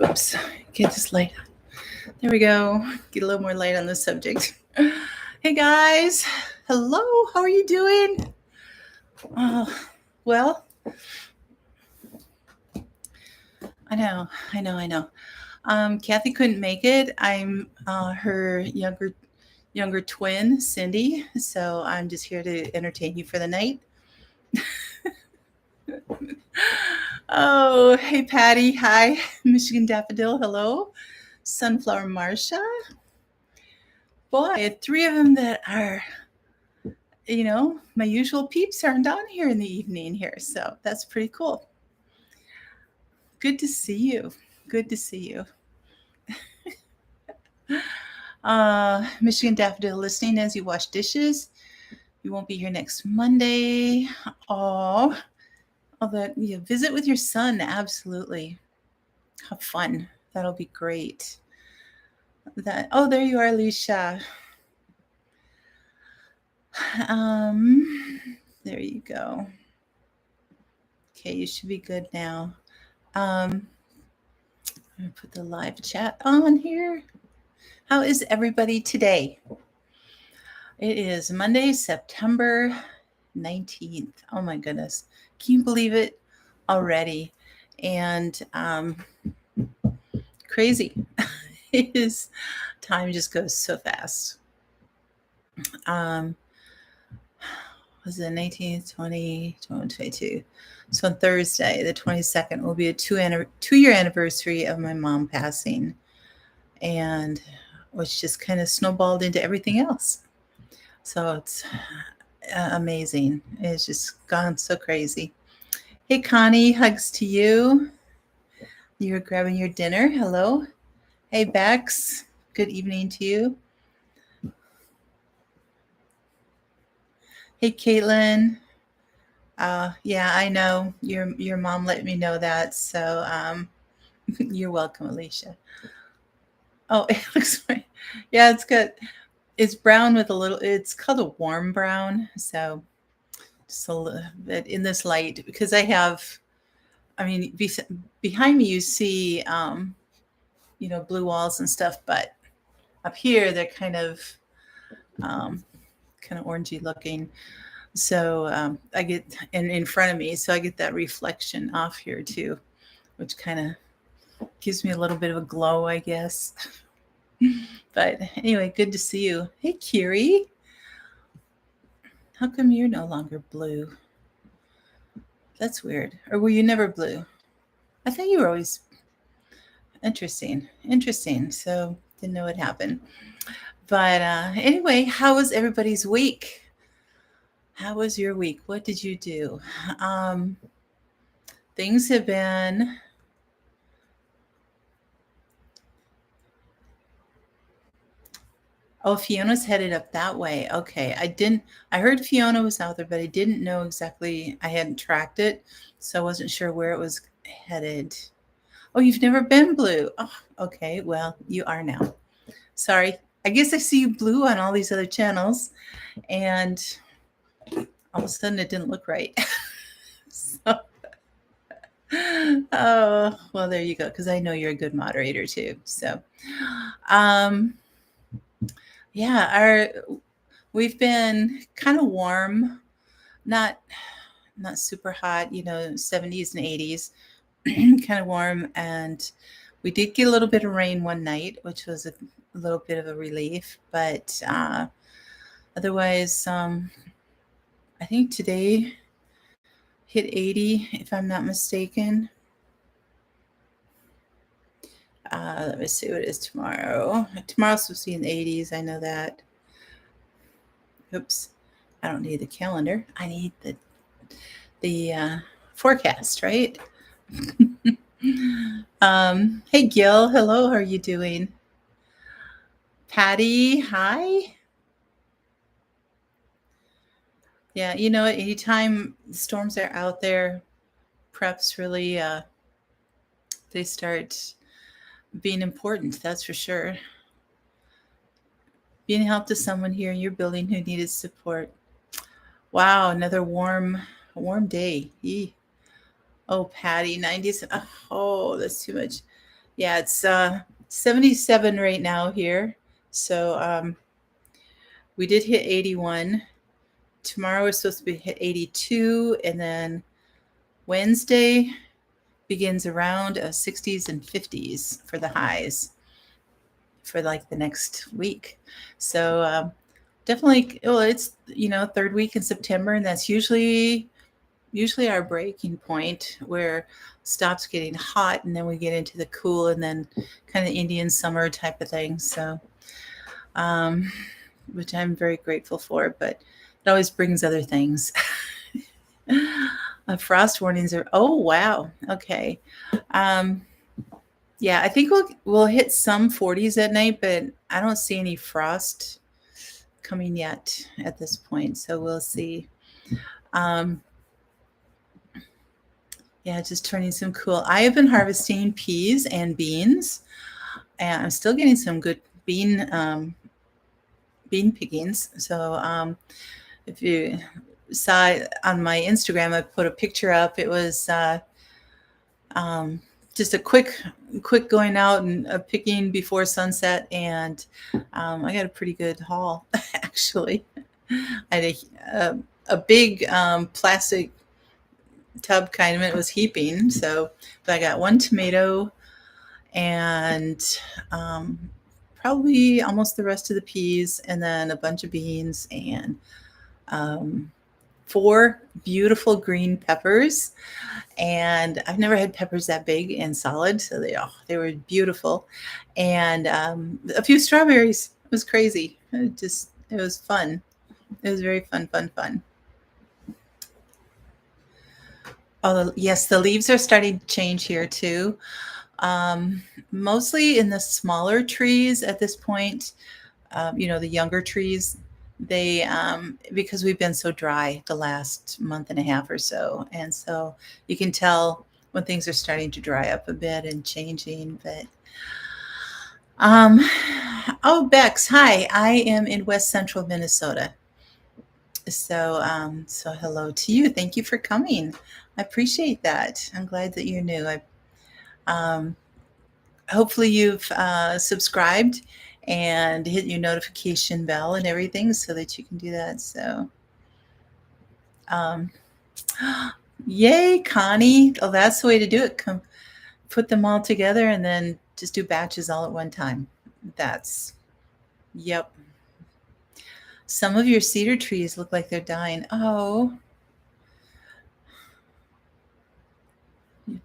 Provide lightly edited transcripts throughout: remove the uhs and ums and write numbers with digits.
Oops, get this light. There we go. Get a little more light on the subject. Hey guys, hello. How are you doing? Uh, well, I know. Kathy couldn't make it. I'm her younger twin, Cindy. So I'm just here to entertain you for the night. Oh, hey Patty. Hi, Michigan Daffodil. Hello, Sunflower Marsha. Boy, three of them that are my usual peeps aren't on here in the evening here. So that's pretty cool. Good to see you. Good to see you. Michigan Daffodil listening as you wash dishes. You won't be here next Monday. Oh, that visit with your son. Absolutely. Have fun. That'll be great. There you are, Alicia. There you go. Okay, you should be good now. I'm gonna put the live chat on here. How is everybody today? It is Monday, September 19th. Oh my goodness. Can you believe it already? And crazy. It is, time just goes so fast. Was it 19th, 20, 22? So on Thursday, the 22nd, will be a two-year anniversary of my mom passing, and which just kind of snowballed into everything else. So it's amazing. It's just gone so crazy. Hey, Connie, hugs to you. You're grabbing your dinner. Hello. Hey, Bex. Good evening to you. Hey, Caitlin. Yeah, I know your mom let me know that. So you're welcome, Alicia. Oh, it looks right. Yeah, it's good. It's brown with a little. It's called a warm brown. So just a little bit in this light because I have. I mean, behind me you see, blue walls and stuff, but up here they're kind of orangey looking. So I get, and in front of me, so I get that reflection off here too, which kind of gives me a little bit of a glow, I guess. But anyway, good to see you. Hey, Kiri. How come you're no longer blue? That's weird. Or were you never blue? I thought you were always interesting. So didn't know what happened. But anyway, how was everybody's week? How was your week? What did you do? Things have been Oh, Fiona's headed up that way. Okay. I heard Fiona was out there, but I didn't know exactly. I hadn't tracked it, so I wasn't sure where it was headed. Oh, you've never been blue. Oh, okay. Well, you are now. Sorry. I guess I see you blue on all these other channels, and all of a sudden it didn't look right. So, oh, well, there you go. Because I know you're a good moderator too. So, yeah, we've been kind of warm, not super hot, 70s and 80s, kind of warm. And we did get a little bit of rain one night, which was a little bit of a relief. But otherwise, I think today hit 80, if I'm not mistaken. Let me see what it is tomorrow. Tomorrow's supposed to be in the 80s. I know that. Oops. I don't need the calendar. I need the forecast, right? Hey, Gil. Hello. How are you doing? Patty. Hi. Yeah. Anytime storms are out there, preps really, they start being important. That's for sure. Being help to someone here in your building who needed support. Wow, another warm day. Oh, Patty, 90s. Oh, that's too much. Yeah, it's 77 right now here. So we did hit 81. Tomorrow we're supposed to be hit 82, and then Wednesday begins around 60s and 50s for the highs for like the next week. So definitely, well, it's third week in September, and that's usually our breaking point where it stops getting hot, and then we get into the cool, and then kind of Indian summer type of thing. So, which I'm very grateful for, but it always brings other things. Frost warnings are, oh wow, okay. Yeah, I think we'll hit some 40s at night, but I don't see any frost coming yet at this point, so we'll see. Yeah, just turning some cool. I have been harvesting peas and beans, and I'm still getting some good bean pickings. So if you saw on my Instagram, I put a picture up. It was just a quick going out and picking before sunset, and I got a pretty good haul actually. I had a big plastic tub kind of, it was heaping. So, but I got one tomato and probably almost the rest of the peas, and then a bunch of beans, and 4 beautiful green peppers. And I've never had peppers that big and solid, so they were beautiful, and a few strawberries. It was crazy. It was fun. It was very fun. Oh, yes, the leaves are starting to change here too. Mostly in the smaller trees at this point, the younger trees, they, because we've been so dry the last month and a half or so. And so you can tell when things are starting to dry up a bit and changing, but, oh, Bex, hi, I am in West Central Minnesota. So hello to you. Thank you for coming. I appreciate that. I'm glad that you're new. Hopefully you've subscribed and hit your notification bell and everything so that you can do that. So, yay, Connie. Oh, that's the way to do it. Come put them all together and then just do batches all at one time. Yep. Some of your cedar trees look like they're dying. Oh,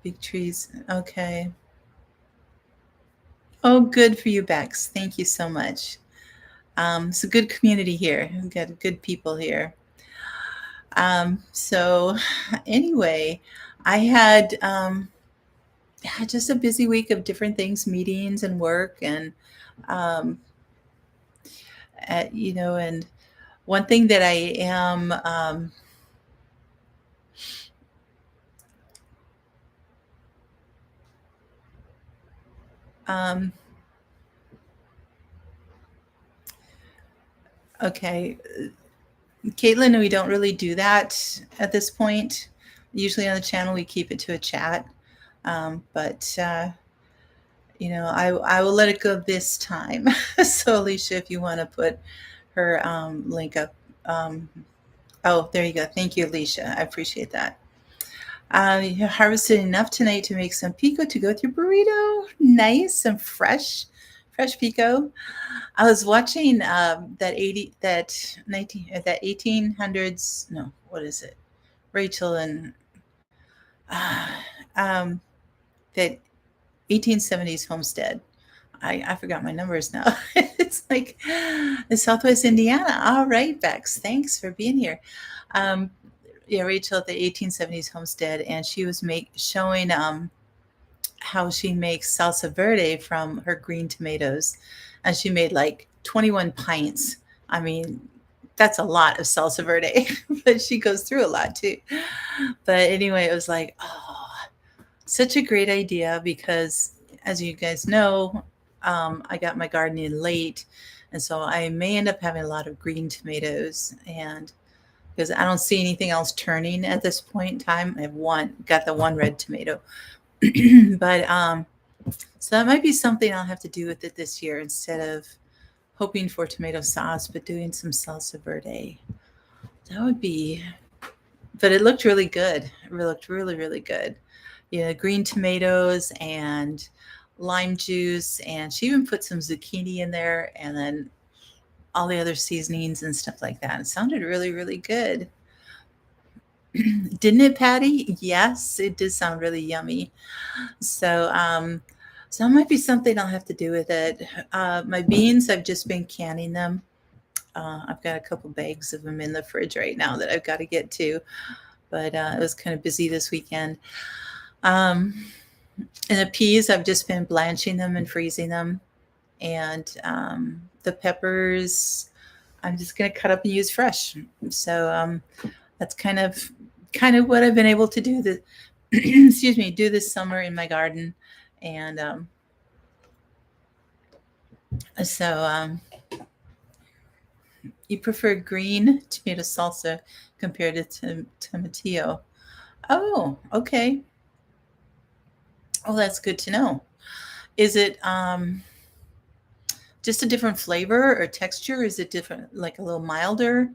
big trees. Okay. Oh, good for you, Bex. Thank you so much. It's a good community here. We've got good people here. So anyway, I had just a busy week of different things, meetings and work, and and one thing that I am okay, Caitlin, we don't really do that at this point. Usually on the channel, we keep it to a chat. But I will let it go this time. So Alicia, if you want to put her link up. Oh, there you go. Thank you, Alicia. I appreciate that. You harvested enough tonight to make some pico to go with your burrito. Nice, some fresh pico. I was watching that 1800s. No, what is it? Rachel and that 1870s homestead. I forgot my numbers now. It's like the Southwest Indiana. All right, Bex, thanks for being here. Rachel at the 1870s homestead, and she was showing how she makes salsa verde from her green tomatoes, and she made like 21 pints. I mean, that's a lot of salsa verde, but she goes through a lot too. But anyway, it was like, oh, such a great idea, because as you guys know, I got my garden in late, and so I may end up having a lot of green tomatoes, and because I don't see anything else turning at this point in time. I have got the one red tomato, but So that might be something I'll have to do with it this year instead of hoping for tomato sauce, but doing some salsa verde. That would be, but it looked really good. It looked really, really good. Green tomatoes and lime juice. And she even put some zucchini in there and then all the other seasonings and stuff like that. It sounded really, really good. Didn't it, Patty? Yes, it did sound really yummy. So that might be something I'll have to do with it. My beans, I've just been canning them. I've got a couple bags of them in the fridge right now that I've got to get to, but it was kind of busy this weekend. And the peas, I've just been blanching them and freezing them. And the peppers, I'm just going to cut up and use fresh. So that's kind of what I've been able to do do this summer in my garden. And so you prefer green tomato salsa compared to tomatillo. Oh, okay. Oh, that's good to know. Is it just a different flavor or texture? Is it different, like a little milder?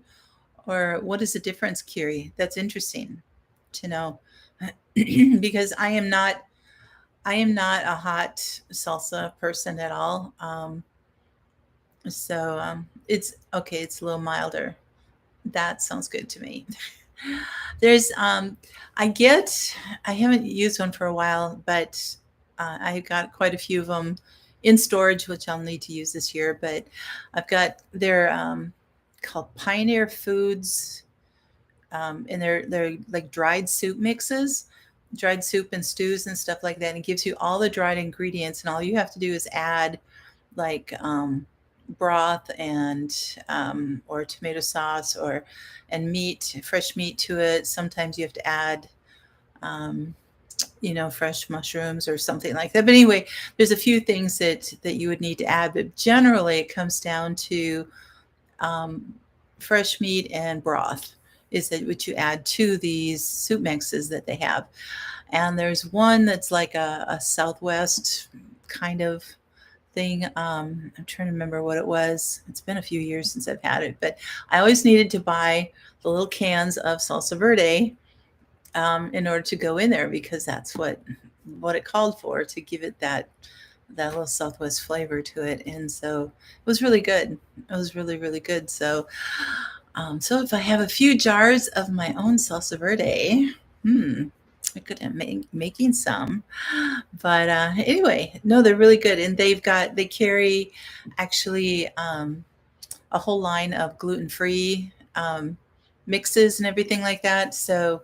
Or what is the difference, Kiri? That's interesting to know. Because I am not a hot salsa person at all. So it's okay, it's a little milder. That sounds good to me. There's I haven't used one for a while, but I got quite a few of them in storage, which I'll need to use this year. But they're called Pioneer Foods, and they're like dried soup mixes, dried soup and stews and stuff like that. And it gives you all the dried ingredients, and all you have to do is add like broth and or tomato sauce and fresh meat to it. Sometimes you have to add fresh mushrooms or something like that. But anyway, there's a few things that you would need to add, but generally it comes down to fresh meat and broth is that what you add to these soup mixes that they have. And there's one that's like a Southwest kind of thing. I'm trying to remember what it was. It's been a few years since I've had it, but I always needed to buy the little cans of salsa verde in order to go in there, because that's what it called for, to give it that little Southwest flavor to it. And so it was really good. It was really, really good. So if I have a few jars of my own salsa verde, I could end making some. But anyway, no, they're really good. And they carry actually a whole line of gluten-free mixes and everything like that. So,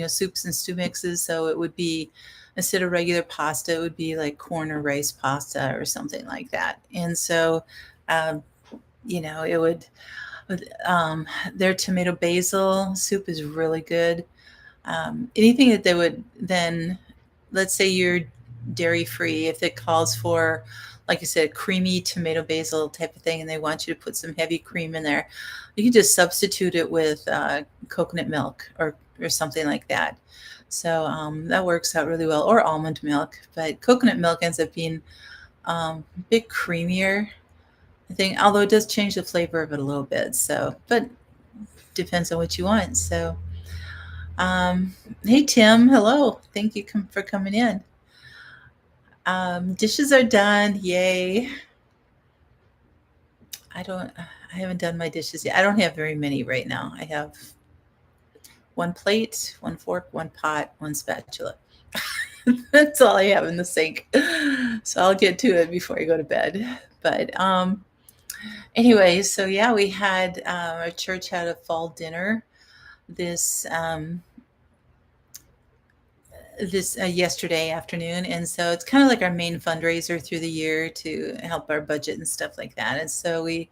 soups and stew mixes. So it would be, instead of regular pasta, it would be like corn or rice pasta or something like that. And so, it would, their tomato basil soup is really good. Anything that they would then, let's say you're dairy free, if it calls for, like I said, creamy tomato basil type of thing, and they want you to put some heavy cream in there, you can just substitute it with coconut milk or something like that. So that works out really well, or almond milk. But coconut milk ends up being a bit creamier, I think, although it does change the flavor of it a little bit. So, but depends on what you want. So, hey, Tim, hello. Thank you for coming in. Dishes are done. Yay. I haven't done my dishes yet. I don't have very many right now. I have one plate, one fork, one pot, one spatula. That's all I have in the sink. So I'll get to it before I go to bed. But anyway, so yeah, we had our church had a fall dinner this yesterday afternoon, and so it's kind of like our main fundraiser through the year to help our budget and stuff like that. And so we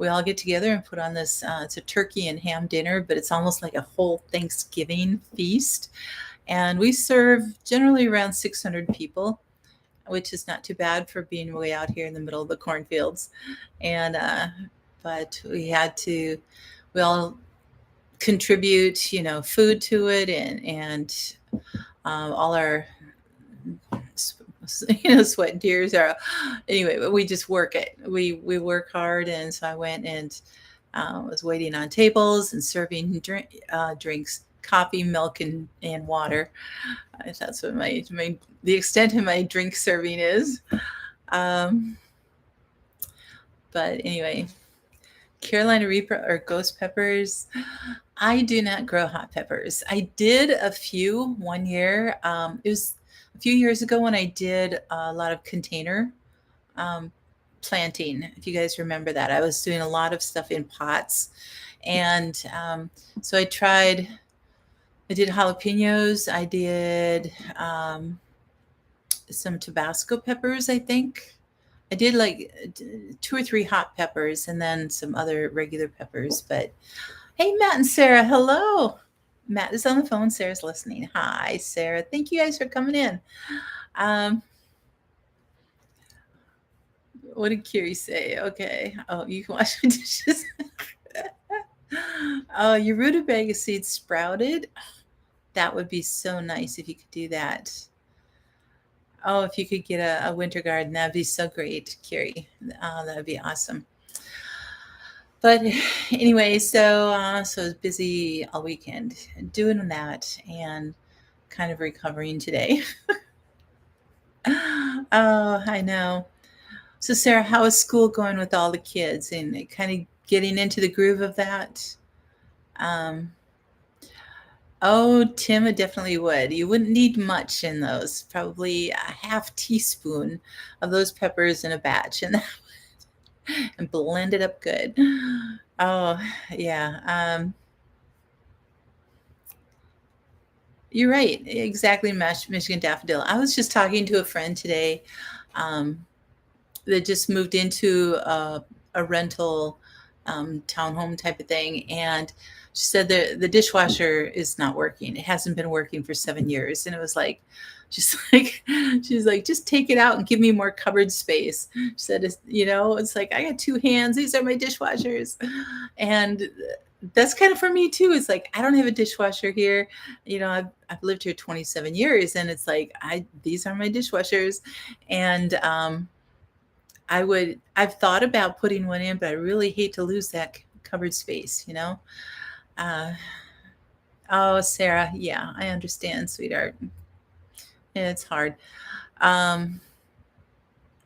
all get together and put on this it's a turkey and ham dinner, but it's almost like a whole Thanksgiving feast. And we serve generally around 600 people, which is not too bad for being way out here in the middle of the cornfields. And but we all contribute, food to it, and all our sweat and tears are. Anyway, but we just work it. We work hard, and so I went and was waiting on tables and serving drinks, coffee, milk, and water. That's what the extent of my drink serving is. Um, but anyway, Carolina Reaper or ghost peppers. I do not grow hot peppers. I did a few one year. It was a few years ago when I did a lot of container um, planting. If you guys remember that, I was doing a lot of stuff in pots. And so I did jalapenos. I did some Tabasco peppers, I think. I did like 2 or 3 hot peppers and then some other regular peppers. But hey, Matt and Sarah, hello. Matt is on the phone. Sarah's listening. Hi, Sarah. Thank you guys for coming in. What did Kiri say? Okay. Oh, you can wash my dishes. Oh, your rutabaga seeds sprouted. That would be so nice if you could do that. Oh, if you could get a winter garden, that'd be so great, Kiri. That would be awesome. But anyway, so I was busy all weekend doing that and kind of recovering today. Oh, I know. So Sarah, how is school going with all the kids and kind of getting into the groove of that? Oh, Tim, I definitely would. You wouldn't need much in those. Probably a half teaspoon of those peppers in a batch, and blend it up good. Oh, yeah. You're right. Exactly, Michigan daffodil. I was just talking to a friend today that just moved into a rental townhome type of thing, and she said the dishwasher is not working. It hasn't been working for 7 years, and it was like, she's like, just take it out and give me more cupboard space. She said, it's like I got 2 hands. These are my dishwashers, and that's kind of for me too. It's like I don't have a dishwasher here. I've lived here 27 years, and it's like these are my dishwashers, and I've thought about putting one in, but I really hate to lose that cupboard space, Oh, Sarah, yeah, I understand, sweetheart. Yeah, it's hard.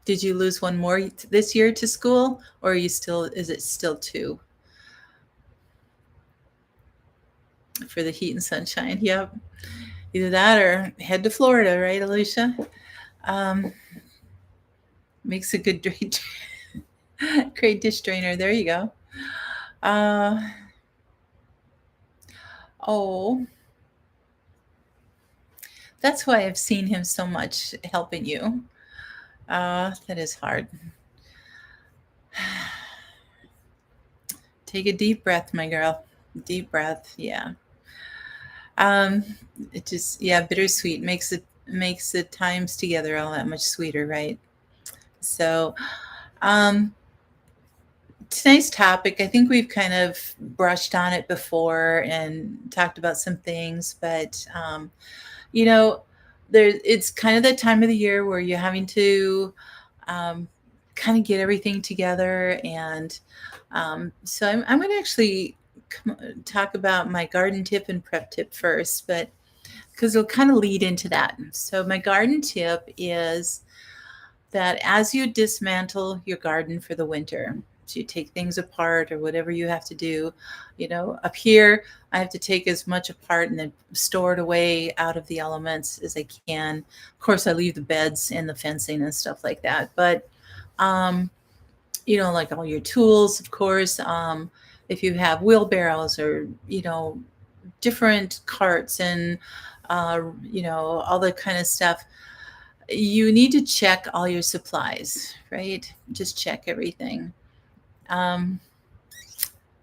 Did you lose one more this year to school, or is it still 2 for the heat and sunshine? Yep. Either that or head to Florida, right, Alicia? Makes a good great dish drainer. There you go. Oh, that's why I've seen him so much helping you. That is hard. Take a deep breath, my girl. Deep breath. Yeah. It just, yeah, bittersweet makes the times together all that much sweeter, right? So, tonight's topic, I think we've kind of brushed on it before and talked about some things, but it's kind of that time of the year where you're having to kind of get everything together, and so I'm going to actually talk about my garden tip and prep tip first, but because it'll kind of lead into that. So my garden tip is that as you dismantle your garden for the winter, so you take things apart or whatever you have to do, up here, I have to take as much apart and then store it away out of the elements as I can. Of course, I leave the beds and the fencing and stuff like that. But, like all your tools, of course, if you have wheelbarrows or, different carts and, all that kind of stuff, you need to check all your supplies, right? Just check everything.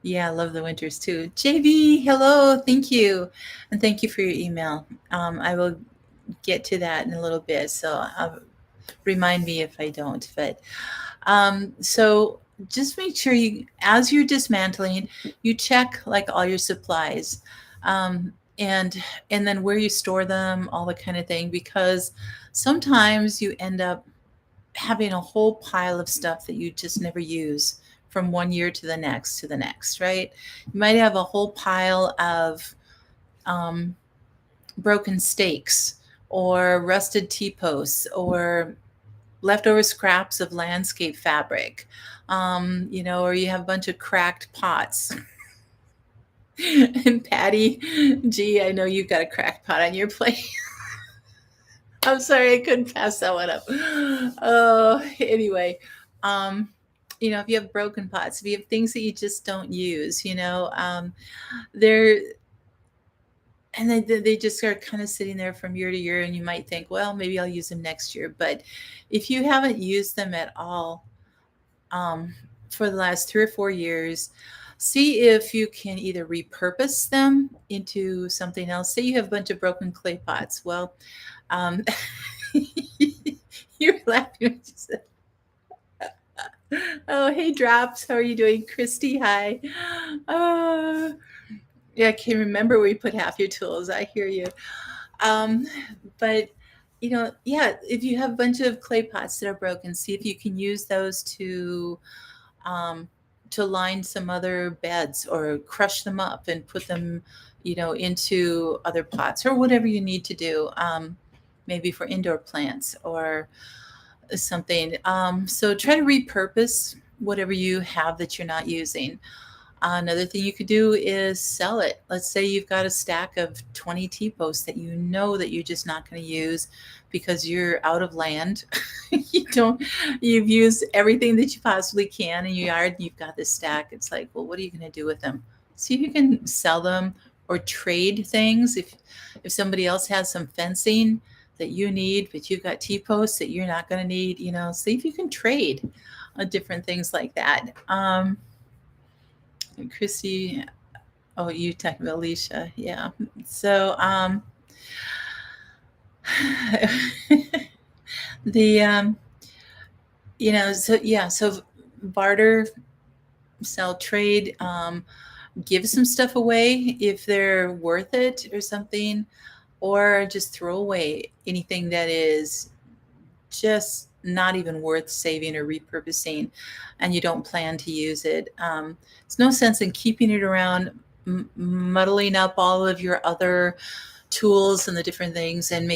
Yeah, I love the winters too. JV, hello, thank you. And thank you for your email. I will get to that in a little bit, so remind me if I don't. But so just make sure as you're dismantling, you check like all your supplies. and then where you store them, all that kind of thing, because sometimes you end up having a whole pile of stuff that you just never use from one year to the next, right? You might have a whole pile of um, broken steaks or rusted T-posts or leftover scraps of landscape fabric, or you have a bunch of cracked pots. And Patty, gee, I know you've got a cracked pot on your plate. I'm sorry, I couldn't pass that one up. Oh, anyway, um, if you have broken pots, if you have things that you just don't use, they're and they just are kind of sitting there from year to year, and you might think, well, maybe I'll use them next year. But if you haven't used them at all for the last 3 or 4 years, see if you can either repurpose them into something else. Say you have a bunch of broken clay pots. Well, um, you're laughing when you said, oh, hey, Drops. How are you doing? Christy, hi. Uh, yeah, I can't remember where you put half your tools. I hear you. But, yeah, if you have a bunch of clay pots that are broken, see if you can use those um, to line some other beds or crush them up and put them, into other pots or whatever you need to do, maybe for indoor plants or something. So try to repurpose whatever you have that you're not using. Another thing you could do is sell it. Let's say you've got a stack of 20 T-posts that you know that you're just not going to use because you're out of land. You've used everything that you possibly can in your yard. And you've got this stack. It's like, well, what are you going to do with them? See if you can sell them or trade things. If somebody else has some fencing that you need, but you've got T-posts that you're not going to need, see if you can trade different things like that. Chrissy, oh, you talking about Alicia, yeah. So so barter, sell, trade, give some stuff away if they're worth it or something, or just throw away anything that is just not even worth saving or repurposing and you don't plan to use it. There's no sense in keeping it around, muddling up all of your other tools and the different things and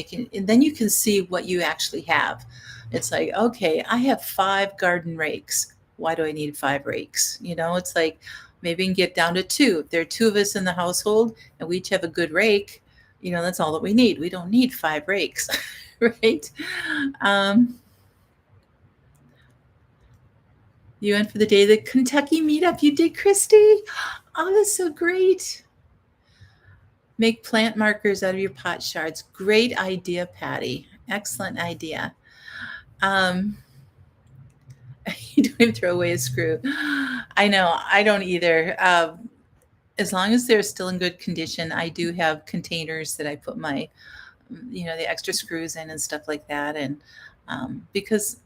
then you can see what you actually have. It's like, okay, I have 5 garden rakes. Why do I need 5 rakes? It's like, maybe we can get down to 2. If there are 2 of us in the household and we each have a good rake, that's all that we need. We don't need 5 rakes, right? You went for the day of the Kentucky meetup. You did, Christy? Oh, that's so great. Make plant markers out of your pot shards. Great idea, Patty. Excellent idea. You don't even throw away a screw. I know. I don't either. As long as they're still in good condition, I do have containers that I put my, the extra screws in and stuff like that. And because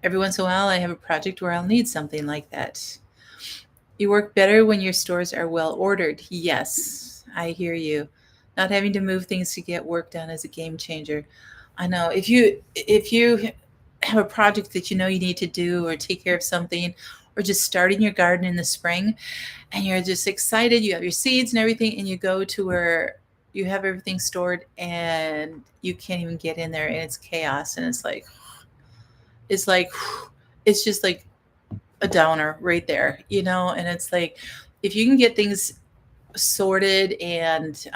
every once in a while I have a project where I'll need something like that. You work better when your stores are well ordered. Yes, I hear you. Not having to move things to get work done is a game changer. I know. If you have a project that you need to do or take care of something, or just starting your garden in the spring and you're just excited, you have your seeds and everything, and you go to where you have everything stored and you can't even get in there and it's chaos, and it's just like a downer right there, and it's like, if you can get things sorted and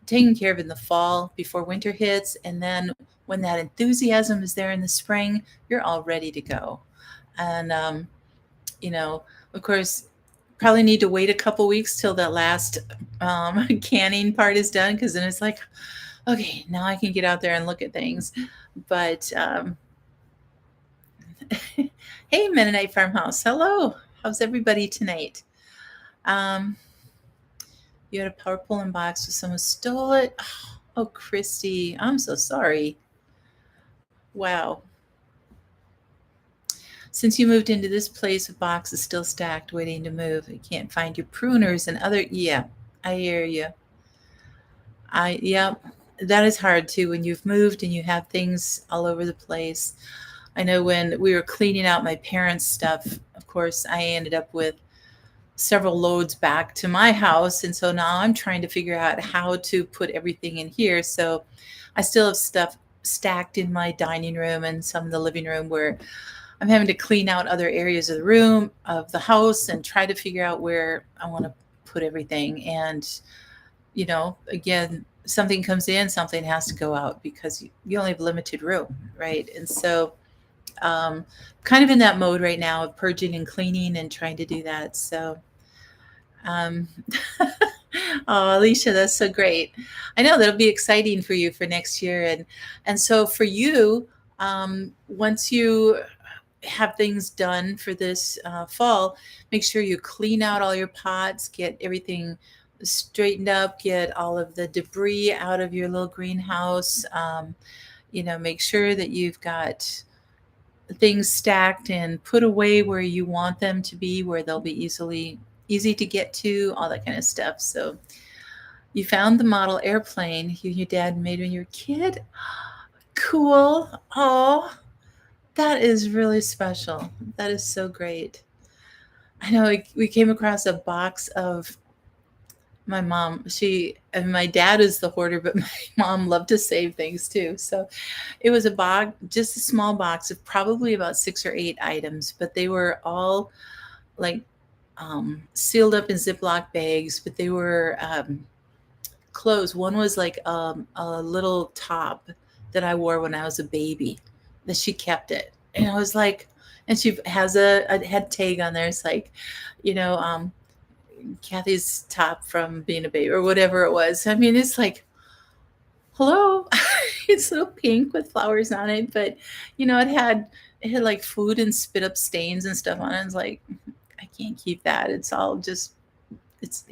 taken care of in the fall before winter hits, and then when that enthusiasm is there in the spring, you're all ready to go. And of course, probably need to wait a couple weeks till that last canning part is done, because then it's like, okay, now I can get out there and look at things. But hey, Mennonite Farmhouse, hello. How's everybody tonight? You had a power pulling box, so someone stole it. Oh, Christy, I'm so sorry. Wow. Since you moved into this place, a box is still stacked, waiting to move. You can't find your pruners and other. Yeah, I hear you. Yeah, that is hard too when you've moved and you have things all over the place. I know when we were cleaning out my parents' stuff, of course, I ended up with several loads back to my house. And so now I'm trying to figure out how to put everything in here. So I still have stuff stacked in my dining room and some in the living room where I'm having to clean out other areas of the room, of the house, and try to figure out where I want to put everything. And, again, something comes in, something has to go out because you only have limited room, right? And so, um, kind of in that mode right now of purging and cleaning and trying to do that. So, um, oh, Alicia, that's so great. I know that'll be exciting for you for next year. And so for you, once you have things done for this fall, make sure you clean out all your pots, get everything straightened up, get all of the debris out of your little greenhouse. Make sure that you've got things stacked and put away where you want them to be, where they'll be easy to get to, all that kind of stuff. So you found the model airplane you and your dad made when you were a kid. Cool. Oh, that is really special. That is so great. I know we came across a box of my mom. My dad is the hoarder, but my mom loved to save things too. So it was a box, just a small box of probably about 6 or 8 items, but they were all like sealed up in Ziploc bags, but they were clothes. One was like a little top that I wore when I was a baby that she kept it. And I was like, and she has a head tag on there. It's like, Kathy's top from being a baby or whatever it was. I mean, it's like, hello, it's so pink with flowers on it, but it had like food and spit up stains and stuff on it. It's like, I can't keep that. It's all just, it's,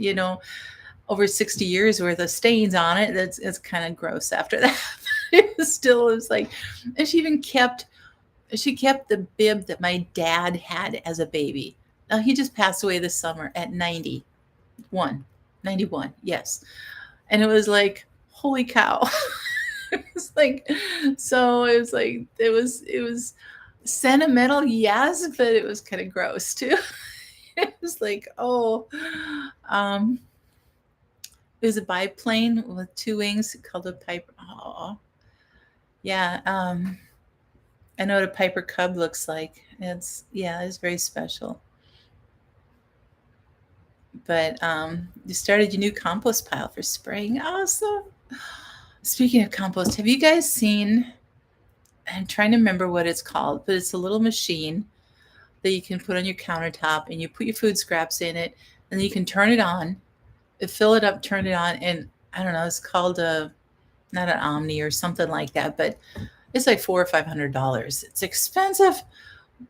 over 60 years worth of stains on it. It's kind of gross after that. It was like, and she kept the bib that my dad had as a baby. He just passed away this summer at 91, yes. And it was like, holy cow. It was like, so it was like, it was sentimental, yes, but it was kind of gross too. It was like, oh, it was a biplane with 2 wings called a Piper. Oh, yeah. I know what a Piper Cub looks like. It's very special. But you started your new compost pile for spring. Awesome. Speaking of compost, have you guys seen, I'm trying to remember what it's called, but it's a little machine that you can put on your countertop and you put your food scraps in it and then you can turn it on, fill it up, turn it on. And I don't know, it's called not an Omni or something like that, but it's like $400 or $500. It's expensive,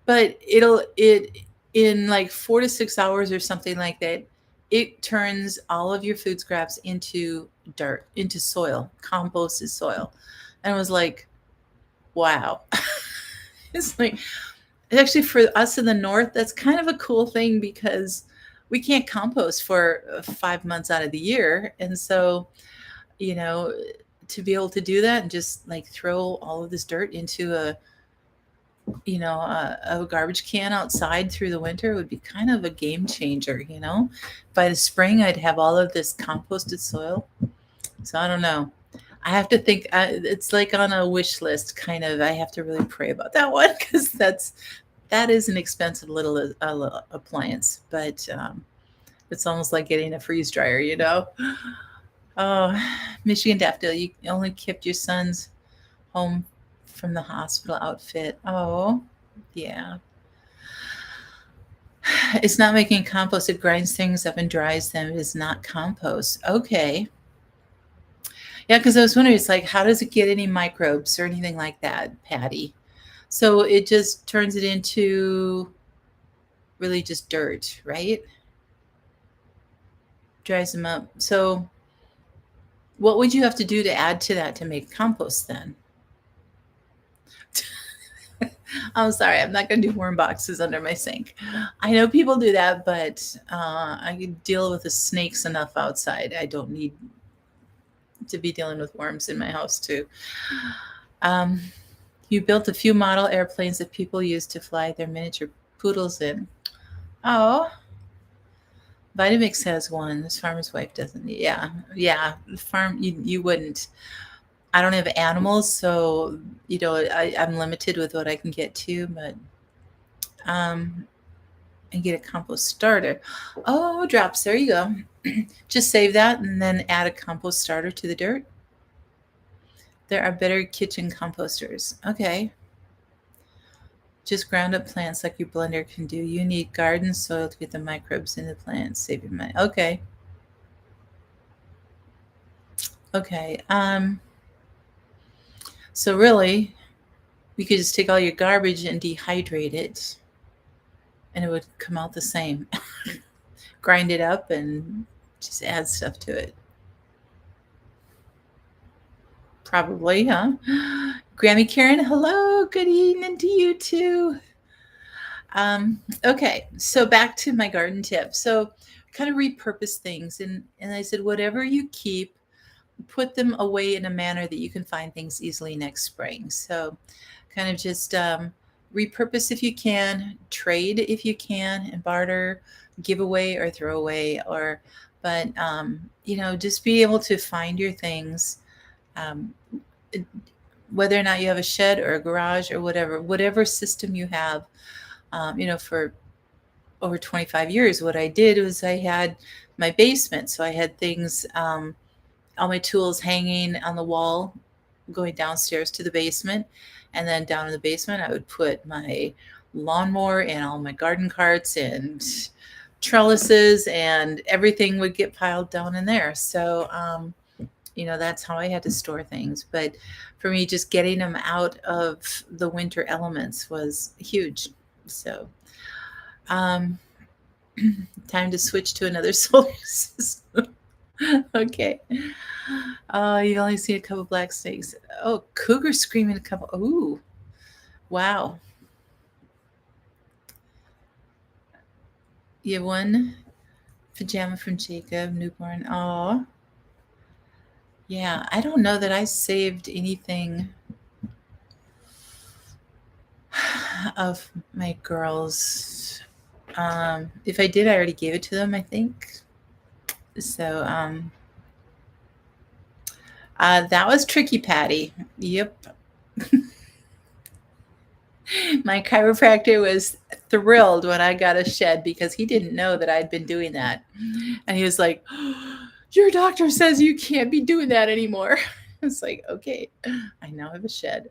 but it in like 4 to 6 hours or something like that, it turns all of your food scraps into dirt, into soil. Compost is soil. And I was like, wow. It's like, actually for us in the north, that's kind of a cool thing because we can't compost for 5 months out of the year. And so, to be able to do that and just like throw all of this dirt into a garbage can outside through the winter would be kind of a game changer. By the spring, I'd have all of this composted soil. So I don't know. I have to think, it's like on a wish list kind of. I have to really pray about that one because that is an expensive little appliance, but it's almost like getting a freeze dryer, Oh, Michigan Daffodil, you only kept your son's home from the hospital outfit. Oh, yeah. It's not making compost. It grinds things up and dries them. It is not compost. Okay. Yeah, because I was wondering, it's like, how does it get any microbes or anything like that, Patty? So it just turns it into really just dirt, right? Dries them up. So what would you have to do to add to that to make compost then? I'm sorry, I'm not going to do worm boxes under my sink. I know people do that, but I can deal with the snakes enough outside. I don't need to be dealing with worms in my house too. Um, you built a few model airplanes that people use to fly their miniature poodles in. Oh, Vitamix has one. This farmer's wife doesn't. Yeah, yeah. The farm, you wouldn't. I don't have animals, so I'm limited with what I can get to. But and get a compost starter. Oh, drops. There you go. Just save that and then add a compost starter to the dirt. There are better kitchen composters. Okay. Just ground up plants like your blender can do. You need garden soil to get the microbes in the plants. Save your money. Okay. Okay. So really, you could just take all your garbage and dehydrate it, and it would come out the same. Grind it up and just add stuff to it. Probably, huh? Grammy Karen, hello. Good evening to you too. Okay, so back to my garden tip. So kind of repurpose things. And I said, whatever you keep, put them away in a manner that you can find things easily next spring. So kind of just repurpose if you can, trade if you can, and barter, give away or throw away, but just be able to find your things, whether or not you have a shed or a garage or whatever system you have. For over 25 years, what I did was I had my basement. So I had things, all my tools hanging on the wall, going downstairs to the basement. And then down in the basement, I would put my lawnmower and all my garden carts and trellises, and everything would get piled down in there. So, that's how I had to store things. But for me, just getting them out of the winter elements was huge. So, time to switch to another solar system. Okay. You've only seen a couple black snakes. Oh, cougar screaming a couple. Ooh, wow. You have one pajama from Jacob, newborn. Oh, yeah. I don't know that I saved anything of my girls. If I did, I already gave it to them, I think. So, that was tricky, Patty. Yep. My chiropractor was thrilled when I got a shed because he didn't know that I'd been doing that. And he was like, your doctor says you can't be doing that anymore. It's like, okay, I now have a shed.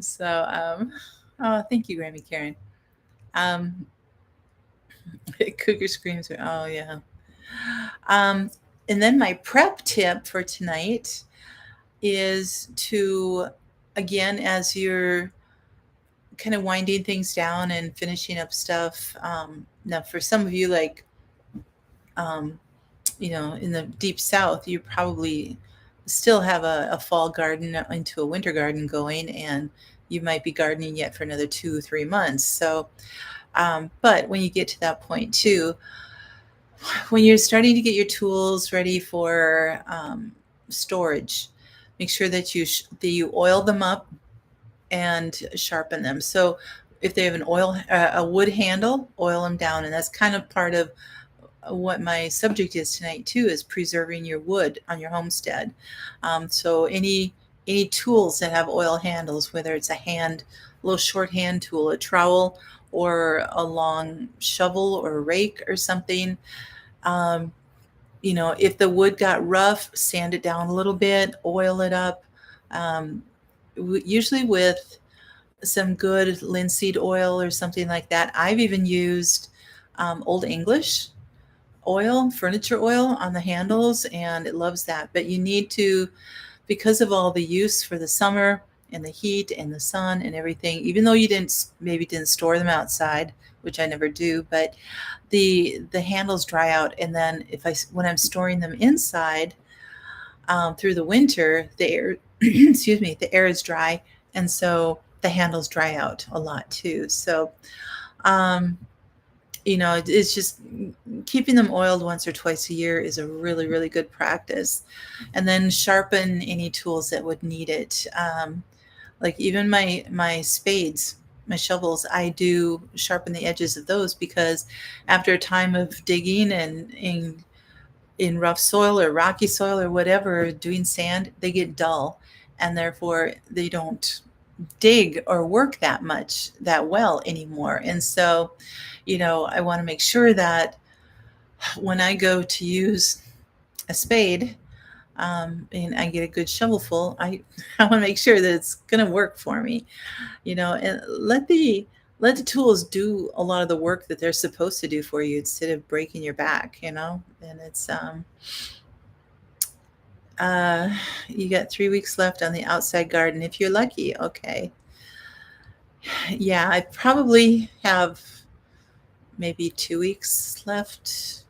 So, thank you, Grammy Karen. Cougar screams. Oh, yeah. And then my prep tip for tonight is to, again, as you're kind of winding things down and finishing up stuff. Now, for some of you, like, in the deep South, you probably still have a fall garden into a winter garden going, and you might be gardening yet for another 2-3 months. So, but when you get to that point too, when you're starting to get your tools ready for storage, make sure that you oil them up and sharpen them. So if they have a wood handle, oil them down. And that's kind of part of what my subject is tonight too, is preserving your wood on your homestead. So any tools that have oil handles, whether it's a little short hand tool, a trowel, or a long shovel or a rake or something. If the wood got rough, sand it down a little bit, oil it up. Usually with some good linseed oil or something like that. I've even used Old English oil, furniture oil on the handles, and it loves that. But you need to, because of all the use for the summer and the heat and the sun and everything, even though you maybe didn't store them outside, which I never do, but the handles dry out. And then when I'm storing them inside through the winter, the air, the air is dry. And so the handles dry out a lot too. So, It's just keeping them oiled once or twice a year is a really, really good practice. And then sharpen any tools that would need it. Like even my spades, my shovels, I do sharpen the edges of those because after a time of digging and in rough soil or rocky soil or whatever, doing sand, they get dull, and therefore they don't dig or work that well anymore. And so, I want to make sure that when I go to use a spade, and I get a good shovelful, I want to make sure that it's going to work for me, and let the tools do a lot of the work that they're supposed to do for you instead of breaking your back, and it's you got 3 weeks left on the outside garden if you're lucky. Okay. Yeah, I probably have maybe 2 weeks left.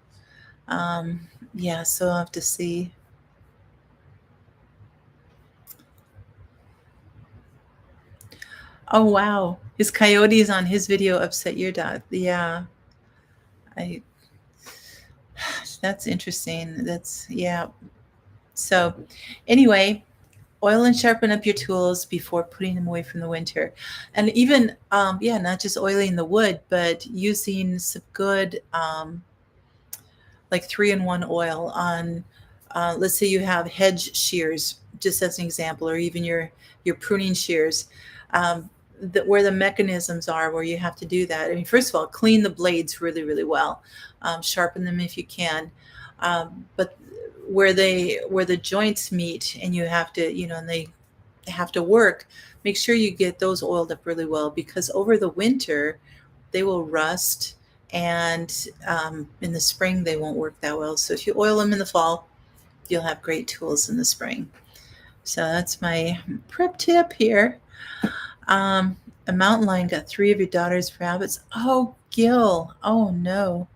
Yeah, so I'll have to see. Oh wow, his coyotes on his video upset your dog. Yeah, I. That's interesting. Yeah. So, anyway, oil and sharpen up your tools before putting them away from the winter, and even yeah, not just oiling the wood, but using some good like 3-in-1 oil on, let's say you have hedge shears, just as an example, or even your pruning shears, where the mechanisms are where you have to do that. I mean, first of all, clean the blades really, really well, sharpen them if you can, but where the joints meet and you have to, and they have to work, make sure you get those oiled up really well because over the winter they will rust, and in the spring they won't work that well. So if you oil them in the fall, you'll have great tools in the spring. So that's my prep tip here. A mountain lion got 3 of your daughter's rabbits. Oh, Gil. Oh no.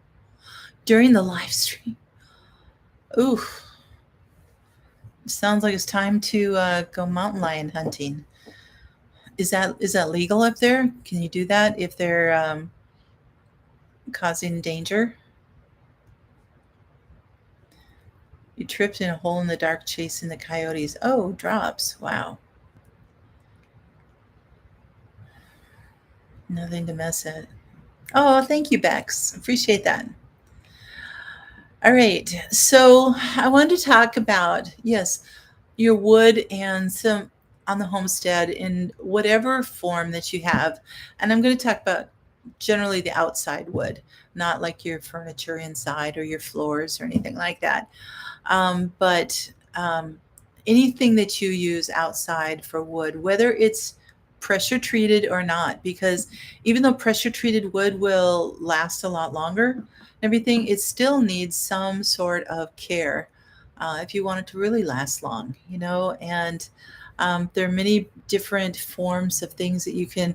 During the live stream. Ooh. Sounds like it's time to go mountain lion hunting. Is that legal up there? Can you do that if they're causing danger? You tripped in a hole in the dark chasing the coyotes. Oh, drops. Wow. Nothing to mess at. Oh, thank you, Bex. Appreciate that. All right. So I wanted to talk about, yes, your wood and some on the homestead in whatever form that you have. And I'm going to talk about generally the outside wood, not like your furniture inside or your floors or anything like that. But anything that you use outside for wood, whether it's pressure treated or not, because even though pressure treated wood will last a lot longer, everything, it still needs some sort of care if you want it to really last long, and there are many different forms of things that you can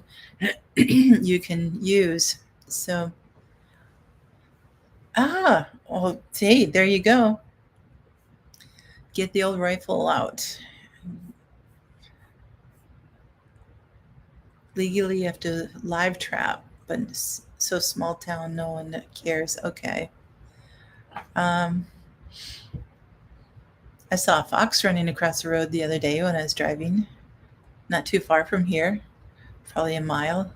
you can use. So well, hey, there you go. Get the old rifle out. Legally, you have to live trap, but so small town, no one cares. Okay. I saw a fox running across the road the other day when I was driving, not too far from here, probably a mile.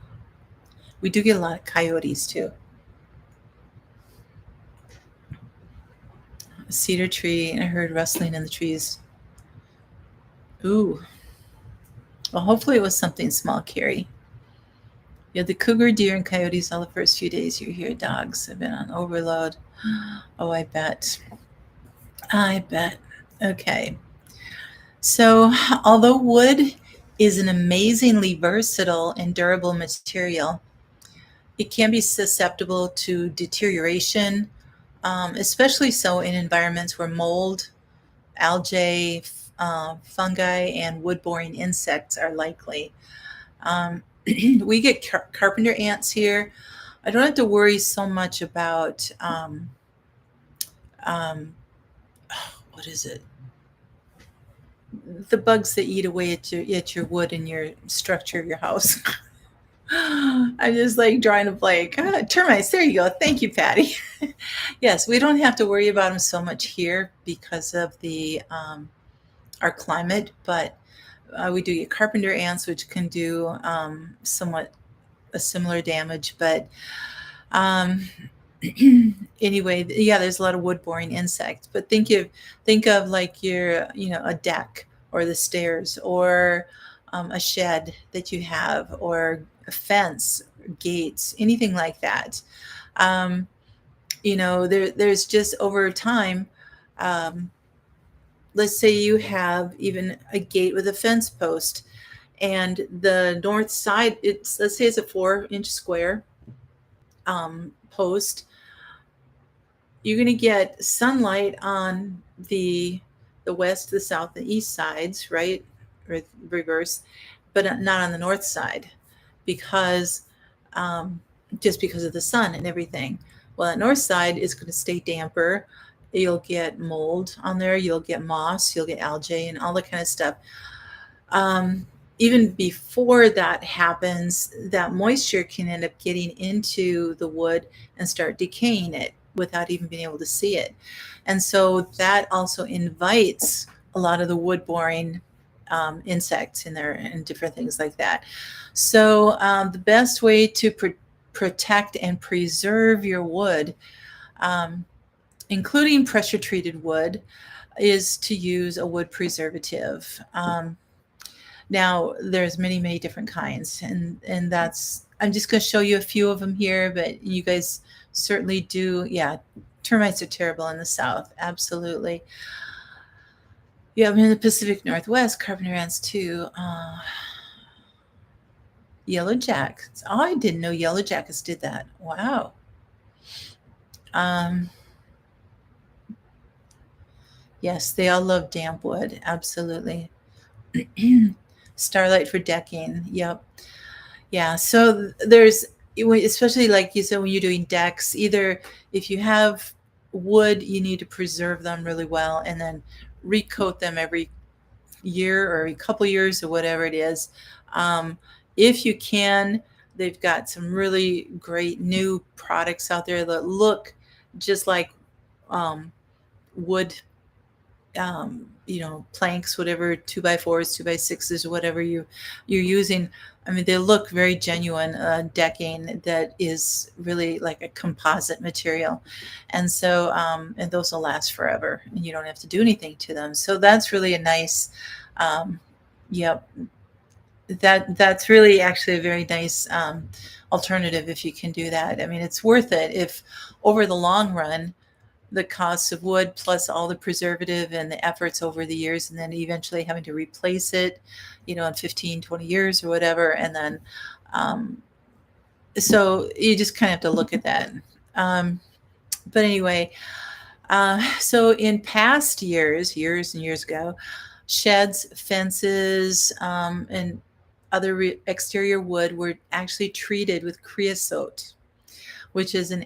We do get a lot of coyotes too. A cedar tree, and I heard rustling in the trees. Ooh. Well, hopefully it was something small, Carrie. You had the cougar, deer, and coyotes all the first few days you hear. Dogs have been on overload. Oh, I bet. Okay. So, although wood is an amazingly versatile and durable material, it can be susceptible to deterioration, especially so in environments where mold, algae, fungi, and wood-boring insects are likely. We get carpenter ants here. I don't have to worry so much about what is it? The bugs that eat away at your wood and your structure of your house. I'm just like drawing a blank. Termites. There you go. Thank you, Patty. Yes, we don't have to worry about them so much here because of the our climate, but we do get carpenter ants, which can do somewhat a similar damage. But um, anyway, yeah, there's a lot of wood-boring insects. But think of like your, a deck or the stairs or a shed that you have or a fence, gates, anything like that. Um, there's just over time. Um, let's say you have even a gate with a fence post, and the north side, let's say it's a 4-inch square post. You're going to get sunlight on the west, the south, the east sides, right? Or reverse, but not on the north side, because just because of the sun and everything. Well, the north side is going to stay damper. You'll get mold on there. You'll get moss. You'll get algae and all that kind of stuff. Even before that happens, that moisture can end up getting into the wood and start decaying it without even being able to see it. And so that also invites a lot of the wood boring insects in there and different things like that. So the best way to protect and preserve your wood, including pressure treated wood, is to use a wood preservative. Now, there's many different kinds, and that's, I'm just going to show you a few of them here, but you guys certainly do. Yeah, termites are terrible in the South, absolutely. Yeah, I'm in the Pacific Northwest, carpenter ants too. Yellow jackets. Oh, I didn't know yellow jackets did that. Wow. Yes, they all love damp wood, absolutely. Starlight for decking. Yep. Yeah. So there's, especially like you said, when you're doing decks, either if you have wood, you need to preserve them really well and then recoat them every year or a couple years or whatever it is. If you can, they've got some really great new products out there that look just like wood, planks, whatever, 2x4s, 2x6s, whatever you're using. I mean, they look very genuine, decking that is really like a composite material. And so, and those will last forever and you don't have to do anything to them. So that's really a nice, yep. That's really actually a very nice alternative if you can do that. I mean, it's worth it if over the long run, the cost of wood plus all the preservative and the efforts over the years, and then eventually having to replace it, in 15, 20 years or whatever. And then, so you just kind of have to look at that. But anyway, so in past years and years ago, sheds, fences, and other exterior wood were actually treated with creosote, which is an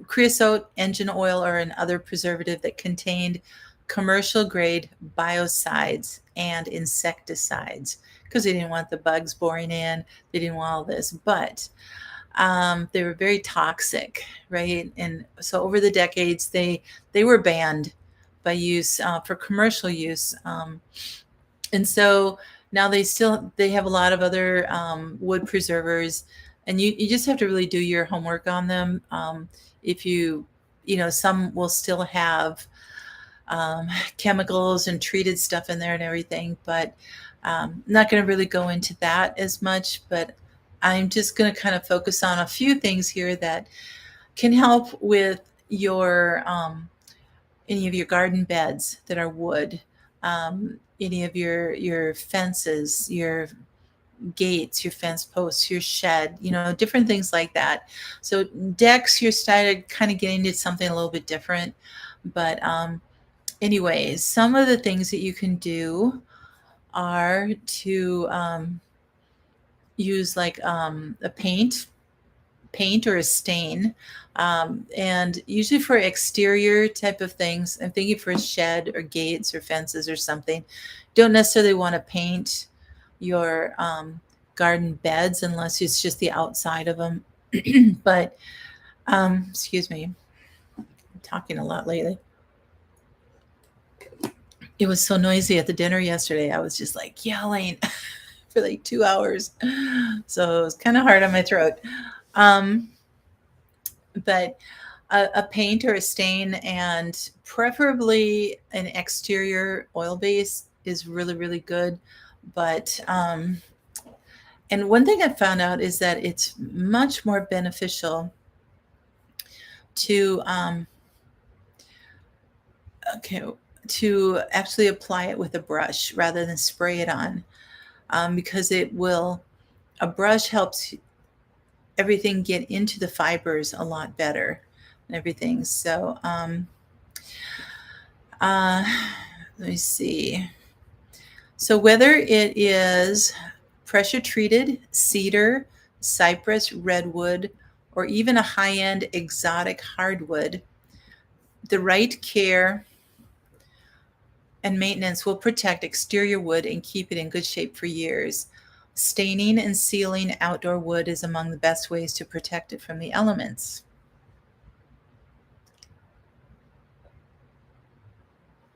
creosote, engine oil, or another preservative that contained commercial grade biocides and insecticides, because they didn't want the bugs boring in. They didn't want all this, but they were very toxic, right? And so over the decades, they were banned by use for commercial use. And so now they have a lot of other wood preservers, and you just have to really do your homework on them. If some will still have chemicals and treated stuff in there and everything, but I'm not going to really go into that as much. But I'm just going to kind of focus on a few things here that can help with your any of your garden beds that are wood, any of your fences, your gates, your fence posts, your shed, different things like that. So decks, you're started kind of getting into something a little bit different. But anyways, some of the things that you can do are to use like a paint or a stain. And usually for exterior type of things, I'm thinking for a shed or gates or fences or something, don't necessarily want to paint your garden beds unless it's just the outside of them. But excuse me, I'm talking a lot lately. It was so noisy at the dinner yesterday. I was just like yelling for like 2 hours. So it was kind of hard on my throat. Um, but a paint or a stain, and preferably an exterior oil base, is really, really good. But, and one thing I found out is that it's much more beneficial to, okay, to actually apply it with a brush rather than spray it on, because a brush helps everything get into the fibers a lot better and everything. So, uh, let me see. So whether it is pressure treated, cedar, cypress, redwood, or even a high-end exotic hardwood, the right care and maintenance will protect exterior wood and keep it in good shape for years. Staining and sealing outdoor wood is among the best ways to protect it from the elements.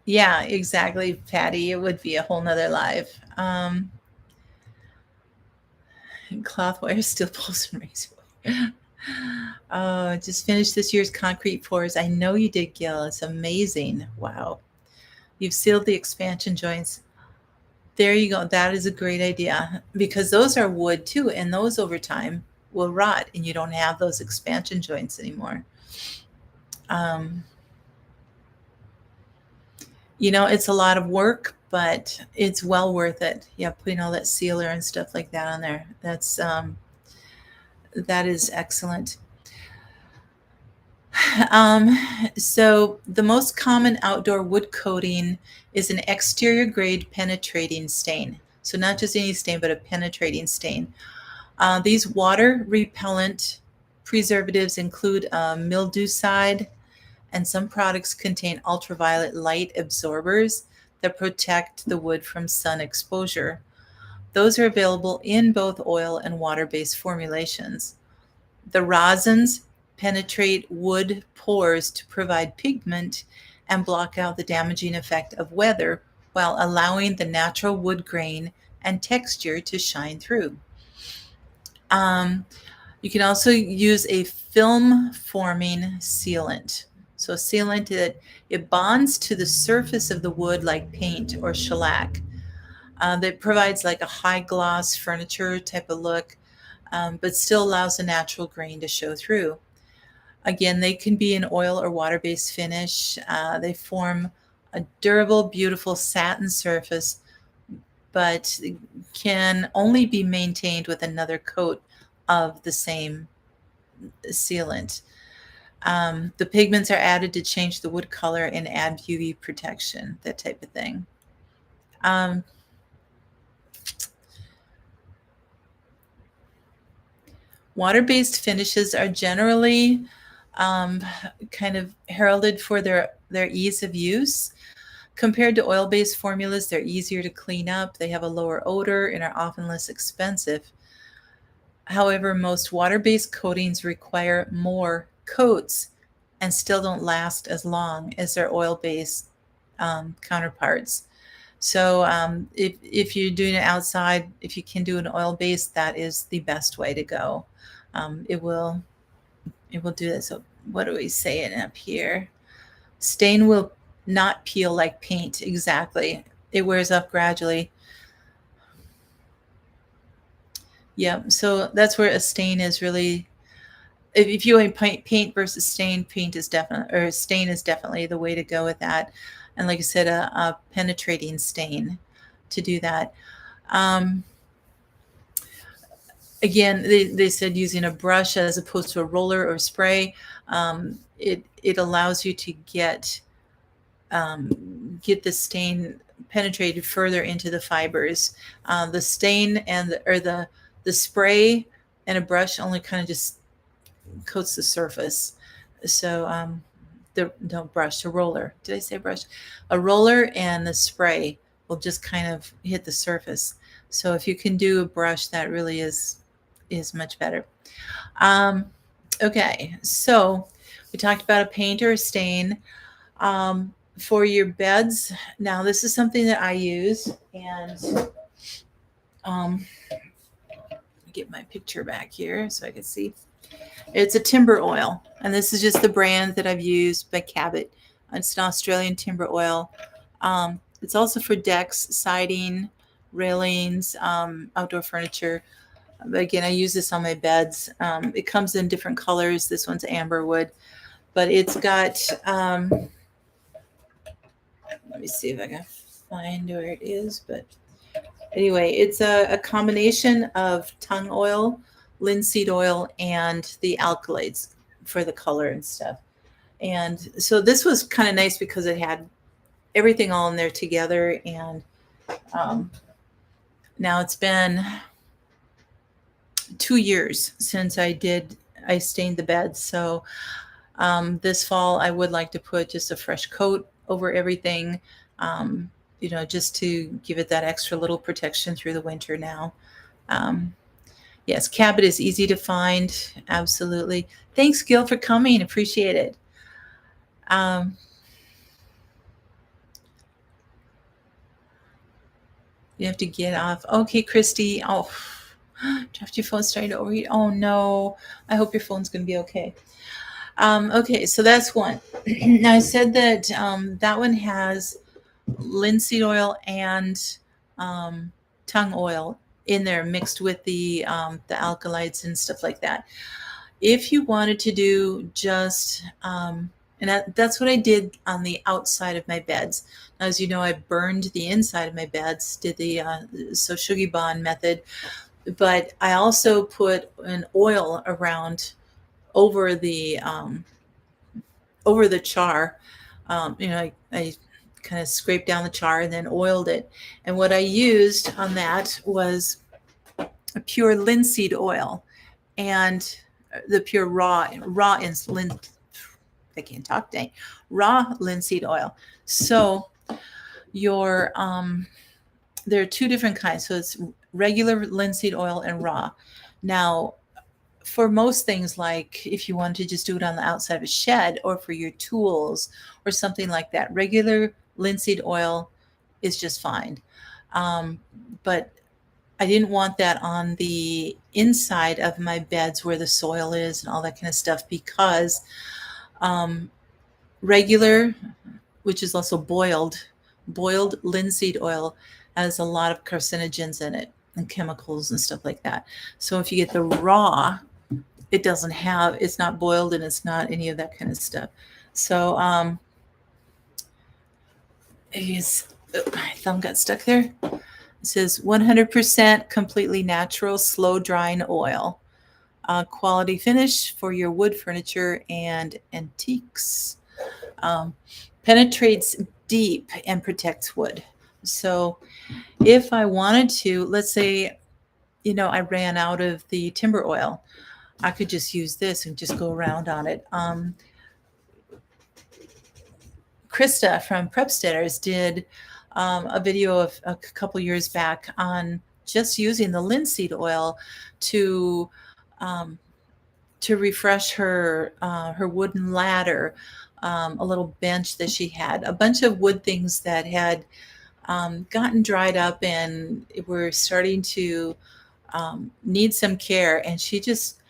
Yeah, exactly, Patty. It would be a whole nother life. Cloth wire, steel poles, and razor. Oh, just finished this year's concrete floors. I know you did, Gil. It's amazing. Wow. You've sealed the expansion joints. There you go. That is a great idea, because those are wood too, and those over time will rot, and you don't have those expansion joints anymore. Um, it's a lot of work, but it's well worth it. Yeah, putting all that sealer and stuff like that on there. That is excellent. Um, so the most common outdoor wood coating is an exterior grade penetrating stain. So not just any stain, but a penetrating stain. These water repellent preservatives include mildewcide, and some products contain ultraviolet light absorbers that protect the wood from sun exposure. Those are available in both oil and water-based formulations. The rosins penetrate wood pores to provide pigment and block out the damaging effect of weather while allowing the natural wood grain and texture to shine through. Um, you can also use a film forming sealant. So a sealant that it bonds to the surface of the wood like paint or shellac. That provides like a high gloss furniture type of look, but still allows the natural grain to show through. Again, they can be an oil or water-based finish. They form a durable, beautiful satin surface, but can only be maintained with another coat of the same sealant. The pigments are added to change the wood color and add UV protection, that type of thing. Water-based finishes are generally kind of heralded for their ease of use. Compared to oil-based formulas, they're easier to clean up, they have a lower odor, and are often less expensive. However, most water-based coatings require more coats and still don't last as long as their oil-based counterparts. So if you're doing it outside, if you can do an oil-based, that is the best way to go. It will do this. So what are we saying up here? Stain will not peel like paint. Exactly. It wears off gradually. Yeah. So that's where a stain is really, if you want paint versus stain, stain is definitely the way to go with that. And like I said, a penetrating stain to do that. Again, they said using a brush as opposed to a roller or spray, it allows you to get the stain penetrated further into the fibers. The stain the spray and a brush only kind of just coats the surface. So don't brush, a roller. Did I say brush? A roller and the spray will just kind of hit the surface. So if you can do a brush, that really is much better. Okay, so we talked about a paint or a stain. For your beds, now this is something that I use, and get my picture back here so I can see. It's a timber oil, and this is just the brand that I've used by Cabot. It's an Australian timber oil. It's also for decks, siding, railings, outdoor furniture. But again, I use this on my beds. It comes in different colors. This one's amber wood, but it's got, let me see if I can find where it is. But anyway, it's a combination of tung oil, linseed oil, and the alkaloids for the color and stuff. And so this was kind of nice because it had everything all in there together. And now it's been 2 years since I stained the bed. So this fall, I would like to put just a fresh coat over everything, just to give it that extra little protection through the winter now. Yes, Cabot is easy to find. Absolutely. Thanks, Gil, for coming. Appreciate it. You have to get off. Okay, Christy. Oh, Jeff, your phone's starting to overheat. Oh, no. I hope your phone's going to be okay. Okay, so that's one. Now, I said that that one has linseed oil and tung oil in there mixed with the alkalides and stuff like that. If you wanted to do just, and that's what I did on the outside of my beds. Now, as you know, I burned the inside of my beds, did the Soshugi method, but I also put an oil around over the char. I kind of scraped down the char and then oiled it. And what I used on that was a pure linseed oil and the pure raw I can't talk today. Raw linseed oil. So your there are two different kinds. So it's regular linseed oil and raw. Now, for most things, like if you want to just do it on the outside of a shed or for your tools or something like that, regular linseed oil is just fine. But I didn't want that on the inside of my beds where the soil is and all that kind of stuff, because regular, which is also boiled linseed oil, has a lot of carcinogens in it and chemicals and stuff like that. So if you get the raw, it's not boiled and it's not any of that kind of stuff. So my thumb got stuck there. It says 100% completely natural, slow drying oil. Quality finish for your wood furniture and antiques. Penetrates deep and protects wood. So if I wanted to, let's say, I ran out of the timber oil, I could just use this and just go around on it. Krista from Prepsteaders did a video of a couple years back on just using the linseed oil to refresh her wooden ladder, a little bench that she had, a bunch of wood things that had gotten dried up and were starting to need some care. And she just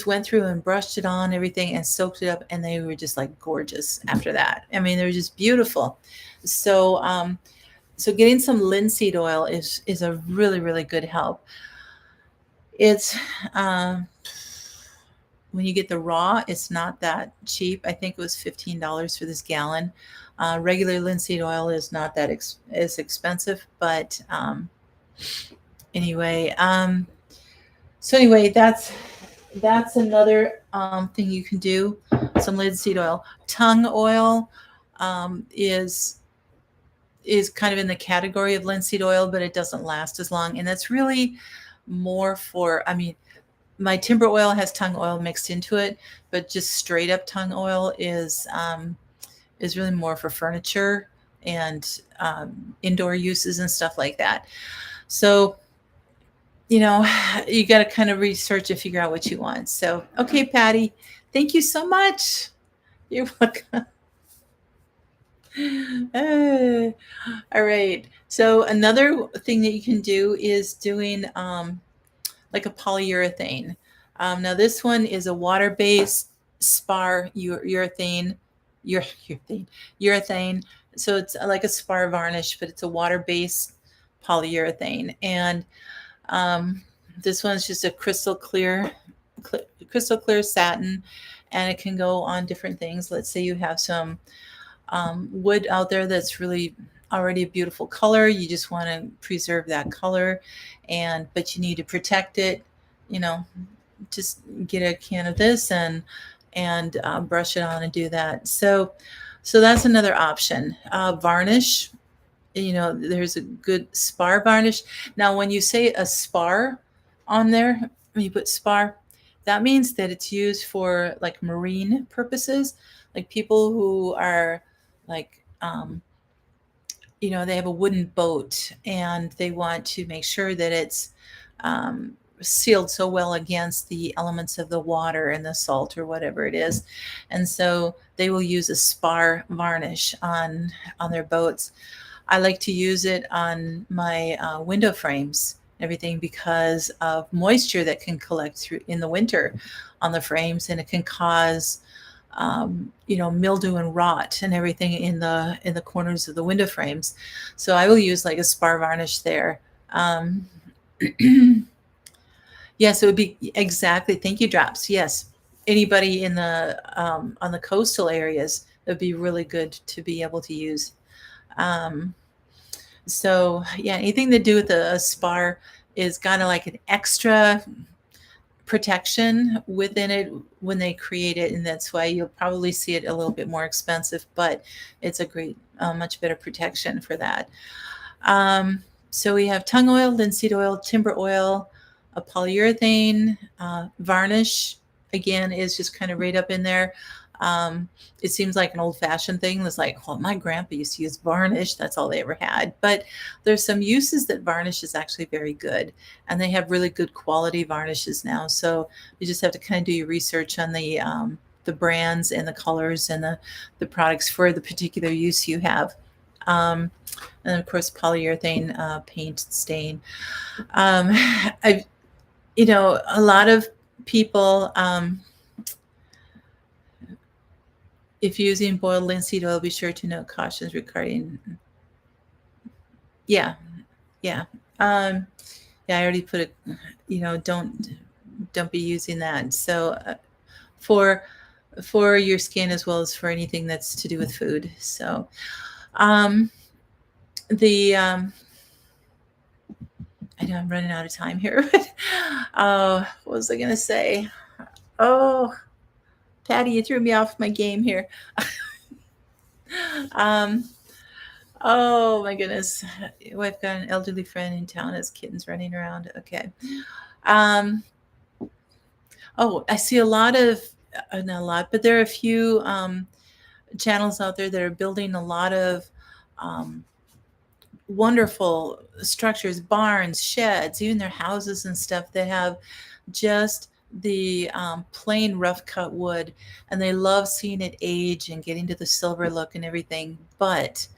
went through and brushed it on everything and soaked it up, and they were just like gorgeous after that. I mean, they were just beautiful. So so getting some linseed oil is a really, really good help. It's when you get the raw, it's not that cheap. I think it was $15 for this gallon. Regular linseed oil is not that as expensive, but anyway. So anyway, that's another thing you can do. Some linseed oil. Tung oil is kind of in the category of linseed oil, but it doesn't last as long, and that's really more for. I mean, my timber oil has tung oil mixed into it, but just straight up tung oil is really more for furniture and indoor uses and stuff like that. So you know, you got to kind of research and figure out what you want. So, okay, Patty, thank you so much. You're welcome. Uh, all right. So another thing that you can do is doing like a polyurethane. Now this one is a water-based spar urethane. So it's like a spar varnish, but it's a water-based polyurethane. And um, this one's just a crystal clear satin, and it can go on different things. Let's say you have some wood out there that's really already a beautiful color. You just want to preserve that color, but you need to protect it. You know, just get a can of this and brush it on and do that. So that's another option. Varnish. You know, there's a good spar varnish. Now, when you say a spar on there, when you put spar, that means that it's used for like marine purposes, like people who are like, you know, they have a wooden boat and they want to make sure that it's sealed so well against the elements of the water and the salt or whatever it is. And so they will use a spar varnish on their boats. I like to use it on my window frames, everything, because of moisture that can collect through in the winter on the frames, and it can cause you know, mildew and rot and everything in the corners of the window frames. So I will use like a spar varnish there. Yes, it would be exactly. Thank you, Drops. Yes, anybody in the on the coastal areas, it would be really good to be able to use. Um, so yeah, anything to do with a spar is kind of like an extra protection within it when they create it, and that's why you'll probably see it a little bit more expensive, but it's a great, much better protection for that. So we have tung oil, linseed oil, timber oil, a polyurethane, varnish. Again, is just kind of right up in there. It seems like an old-fashioned thing. It's like, well, my grandpa used to use varnish. That's all they ever had. But there's some uses that varnish is actually very good, and they have really good quality varnishes now. So you just have to kind of do your research on the brands and the colors and the products for the particular use you have. And of course, polyurethane paint stain. I've, you know, a lot of people, if using boiled linseed oil, be sure to note cautions regarding. Yeah, yeah, yeah. I already put it. You know, don't be using that. So for for your skin as well as for anything that's to do with food. So um, the I know I'm running out of time here. What was I going to say? Oh, Patty, you threw me off my game here. um, oh my goodness. I've got an elderly friend in town. Has kittens running around. Okay. Um, oh, I see a lot of, not a lot, but there are a few channels out there that are building a lot of um, wonderful structures, barns, sheds, even their houses and stuff that have just the plain rough cut wood, and they love seeing it age and getting to the silver look and everything. But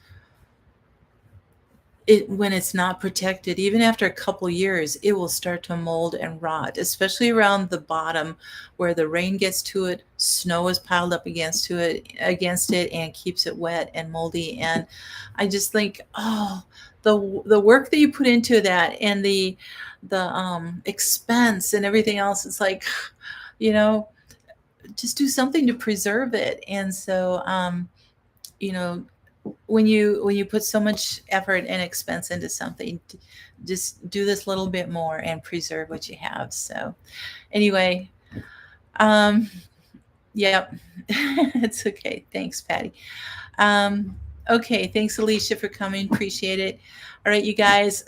when it's not protected, even after a couple years, it will start to mold and rot, especially around the bottom where the rain gets to it, snow is piled up against it and keeps it wet and moldy. And I just think, oh, the work that you put into that and the expense and everything else, it's like, you know, just do something to preserve it. And so you know, when you put so much effort and expense into something, just do this little bit more and preserve what you have. So anyway, um yep. It's okay. Thanks, Patty. Okay, thanks, Alicia, for coming. Appreciate it. All right, you guys.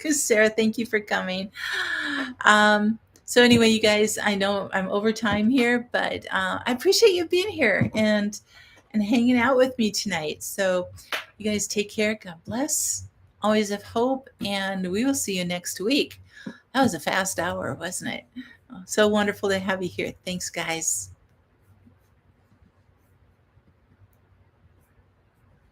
Sarah, thank you for coming. So anyway, you guys, I know I'm over time here, but I appreciate you being here and hanging out with me tonight. So you guys take care. God bless. always have hope, and we will see you next week. That was a fast hour, wasn't it? So wonderful to have you here. Thanks, guys.